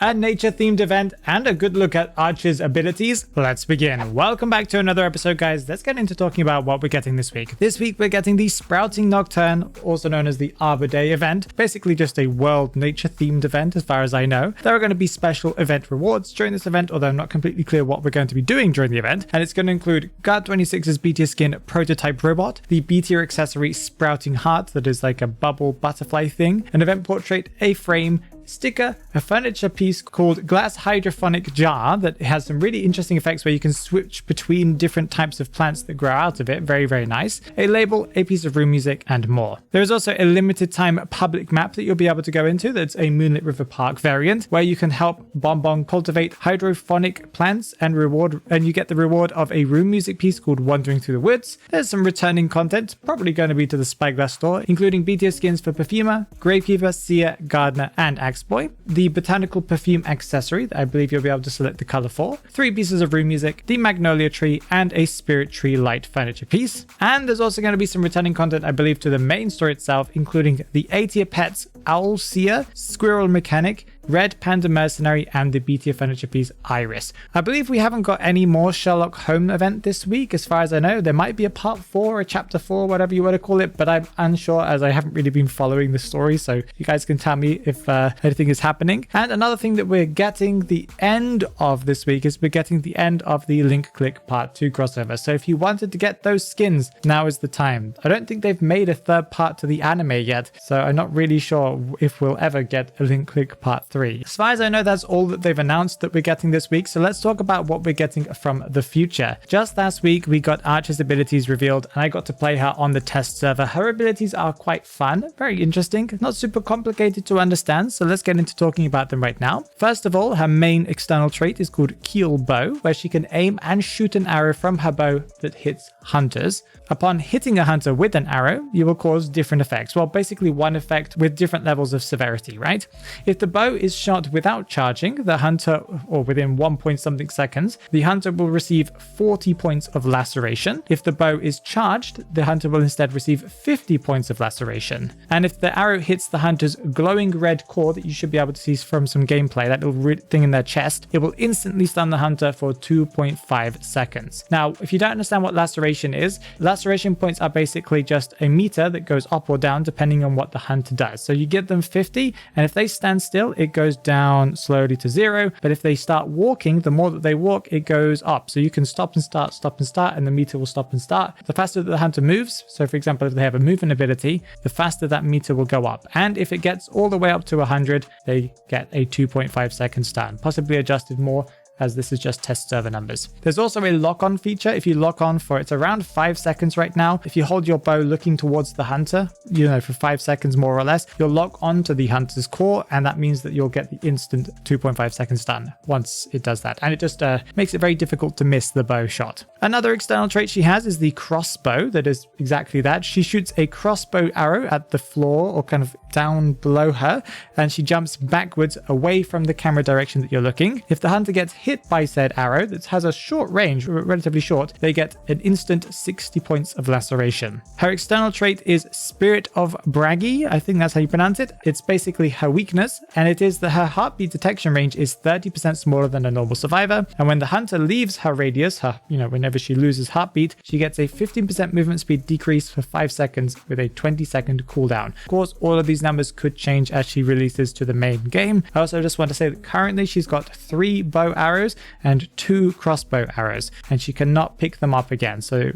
A nature-themed event, and a good look at Archer's abilities. Let's begin. Welcome back to another episode, guys. Let's get into talking about what we're getting this week. This week, we're getting the Sprouting Nocturne, also known as the Arbour Day event. Basically just a world nature-themed event, as far as I know. There are going to be special event rewards during this event, although I'm not completely clear what we're going to be doing during the event. And it's going to include Guard 26's B tier skin prototype robot, the B tier accessory Sprouting Heart, that is like a bubble butterfly thing, an event portrait, a frame, sticker, a furniture piece called Glass Hydrophonic Jar that has some really interesting effects where you can switch between different types of plants that grow out of it. Very, very nice. A label, a piece of room music, and more. There is also a limited time public map that you'll be able to go into that's a Moonlit River Park variant where you can help Bonbon cultivate hydrophonic plants and you get the reward of a room music piece called Wandering Through the Woods. There's some returning content, probably going to be to the Spyglass store, including B tier skins for Perfumer, Gravekeeper, Seer, Gardener, and Boy, the botanical perfume accessory that I believe you'll be able to select the color for, 3 pieces of room music, the magnolia tree, and a spirit tree light furniture piece. And there's also going to be some returning content, I believe, to the main store itself, including the A tier pets Owl Seer, Squirrel Mechanic, Red Panda Mercenary, and the B tier furniture piece Iris. I believe we haven't got any more Sherlock Holmes event this week, as far as I know. There might be a part 4 or a chapter 4, whatever you want to call it, but I'm unsure as I haven't really been following the story, so you guys can tell me if anything is happening. And another thing that we're getting the end of this week is we're getting the end of the Link Click Part 2 crossover. So if you wanted to get those skins, now is the time. I don't think they've made a third part to the anime yet, so I'm not really sure if we'll ever get a Link Click Part 3. As far as I know, that's all that they've announced that we're getting this week, so let's talk about what we're getting from the future. Just last week, we got Archer's abilities revealed, and I got to play her on the test server. Her abilities are quite fun, very interesting, not super complicated to understand, so let's get into talking about them right now. First of all, her main external trait is called Keel Bow, where she can aim and shoot an arrow from her bow that hits hunters. Upon hitting a hunter with an arrow, you will cause different effects. Well, basically one effect with different levels of severity, right? If the bow is shot without charging the hunter, or within 1 point something seconds, the hunter will receive 40 points of laceration. If the bow is charged, the hunter will instead receive 50 points of laceration. And if the arrow hits the hunter's glowing red core that you should be able to see from some gameplay, that little thing in their chest, it will instantly stun the hunter for 2.5 seconds. Now, if you don't understand what laceration is, laceration points are basically just a meter that goes up or down depending on what the hunter does. So you give them 50, and if they stand still, it goes down slowly to 0. But if they start walking, the more that they walk, it goes up. So you can stop and start, and the meter will stop and start. The faster that the hunter moves, so for example, if they have a movement ability, the faster that meter will go up. And if it gets all the way up to 100, they get a 2.5 second stun, possibly adjusted more, as this is just test server numbers. There's also a lock-on feature. If you lock on for, it's around 5 seconds right now. If you hold your bow looking towards the hunter, for 5 seconds more or less, you'll lock onto the hunter's core, and that means that you'll get the instant 2.5 second stun once it does that. And it just makes it very difficult to miss the bow shot. Another external trait she has is the crossbow. That is exactly that. She shoots a crossbow arrow at the floor, or kind of down below her, and she jumps backwards away from the camera direction that you're looking. If the hunter gets hit by said arrow that has a short range, relatively short, they get an instant 60 points of laceration. Her external trait is Spirit of Braggy. I think that's how you pronounce it. It's basically her weakness, and it is that her heartbeat detection range is 30% smaller than a normal survivor. And when the hunter leaves her radius, whenever she loses heartbeat, she gets a 15% movement speed decrease for 5 seconds with a 20-second cooldown. Of course, all of these numbers could change as she releases to the main game. I also just want to say that currently she's got 3 bow arrows and 2 crossbow arrows, and she cannot pick them up again. So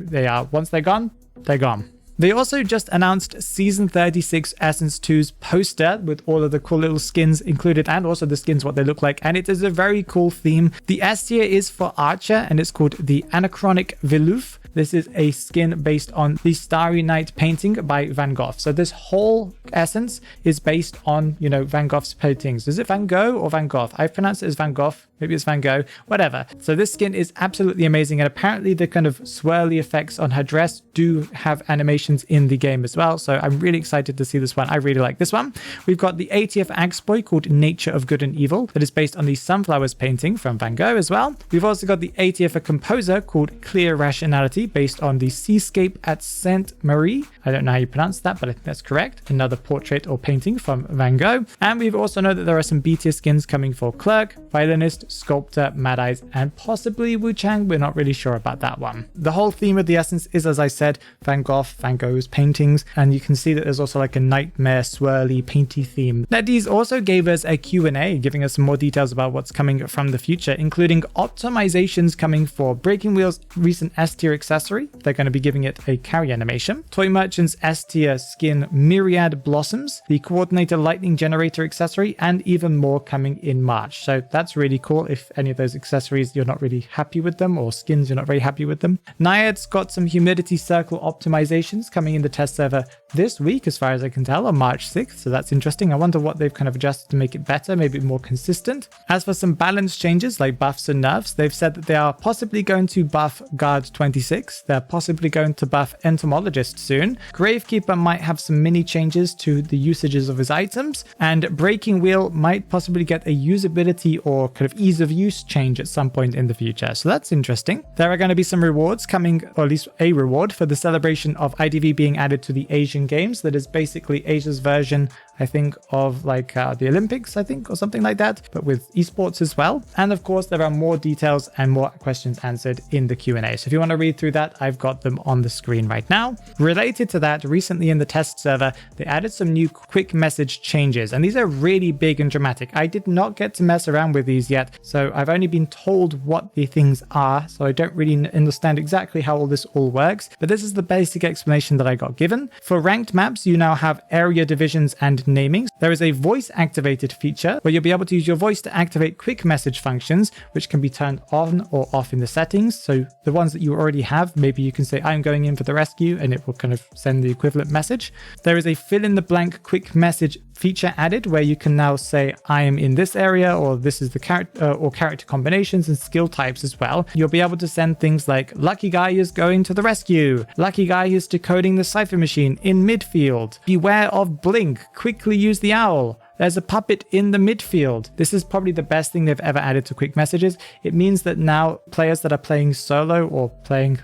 once they're gone, they're gone. They also just announced Season 36 Essence 2's poster with all of the cool little skins included, and also the skins, what they look like, and it is a very cool theme. The S tier is for Archer, and it's called the Anachronic Viluf. This is a skin based on the Starry Night painting by Van Gogh. So this whole essence is based on, Van Gogh's paintings. Is it Van Gogh or Van Gogh? I pronounce it as Van Gogh. Maybe it's Van Gogh, whatever. So this skin is absolutely amazing, and apparently the kind of swirly effects on her dress do have animations in the game as well. So I'm really excited to see this one. I really like this one. We've got the 80th Axe Boy called Nature of Good and Evil that is based on the Sunflowers painting from Van Gogh as well. We've also got the 80th composer called Clear Rationality ability based on the Seascape at Sainte Marie. I don't know how you pronounce that, but I think that's correct. Another portrait or painting from Van Gogh. And we've also know that there are some B tier skins coming for Clerk, Violinist, Sculptor, Mad Eyes, and possibly Wu Chang. We're not really sure about that one. The whole theme of the essence is, as I said, Van Gogh's paintings, and you can see that there's also like a nightmare swirly painty theme. NetEase also gave us a Q&A, giving us some more details about what's coming from the future, including optimizations coming for Breaking Wheel's recent S tier accessory. They're going to be giving it a carry animation. Toy Merchant's S tier skin Myriad Blossoms, the Coordinator Lightning Generator accessory, and even more coming in March. So that's really cool if any of those accessories you're not really happy with them, or skins you're not very happy with them. Naiad's got some humidity circle optimizations coming in the test server this week, as far as I can tell, on March 6th. So that's interesting. I wonder what they've kind of adjusted to make it better, maybe more consistent. As for some balance changes like buffs and nerfs, they've said that they are possibly going to buff Guard 26. They're possibly going to buff Entomologist soon. Gravekeeper might have some mini changes to the usages of his items, and Breaking Wheel might possibly get a usability or kind of ease of use change at some point in the future. So that's interesting. There are going to be some rewards coming, or at least a reward for the celebration of IDV being added to the Asian Games. That is basically Asia's version, I think, of like the Olympics, I think, or something like that, but with esports as well. And of course, there are more details and more questions answered in the Q&A. So if you want to read through that, I've got them on the screen right now. Related to that, recently in the test server, they added some new quick message changes, and these are really big and dramatic. I did not get to mess around with these yet, so I've only been told what the things are, so I don't really understand exactly how all this all works, but this is the basic explanation that I got given. For ranked maps, you now have area divisions and namings. There is a voice activated feature where you'll be able to use your voice to activate quick message functions, which can be turned on or off in the settings. So the ones that you already have, maybe you can say, I'm going in for the rescue, and it will kind of send the equivalent message. There is a fill in the blank quick message feature added where you can now say, I am in this area, or this is the character, or character combinations and skill types as well. You'll be able to send things like, lucky guy is going to the rescue, lucky guy is decoding the cipher machine in midfield, beware of blink, quickly use the owl, there's a puppet in the midfield. This is probably the best thing they've ever added to quick messages. It means that now players that are playing solo or playing,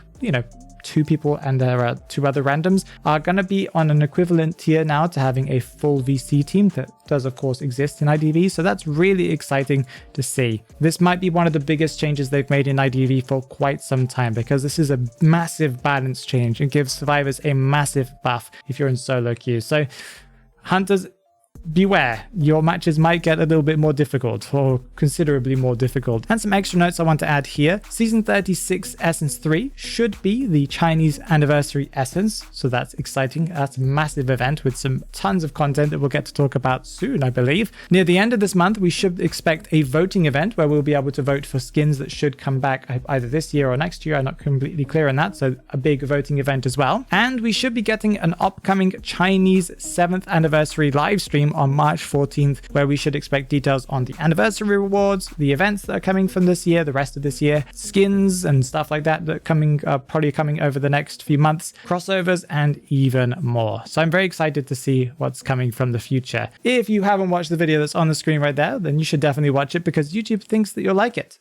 two people and there are two other randoms are going to be on an equivalent tier now to having a full VC team that does of course exist in IDV. So that's really exciting to see. This might be one of the biggest changes they've made in IDV for quite some time, because this is a massive balance change and gives survivors a massive buff if you're in solo queue. So hunters, beware, your matches might get a little bit more difficult, or considerably more difficult. And some extra notes I want to add here. Season 36 Essence 3 should be the Chinese anniversary Essence, so that's exciting. That's a massive event with some tons of content that we'll get to talk about soon, I believe. Near the end of this month, we should expect a voting event where we'll be able to vote for skins that should come back either this year or next year. I'm not completely clear on that, so a big voting event as well. And we should be getting an upcoming Chinese 7th anniversary live stream on March 14th, where we should expect details on the anniversary rewards, the events that are coming from this year, the rest of this year, skins and stuff like that that are probably coming over the next few months, crossovers, and even more. So I'm very excited to see what's coming from the future. If you haven't watched the video that's on the screen right there, then you should definitely watch it, because YouTube thinks that you'll like it.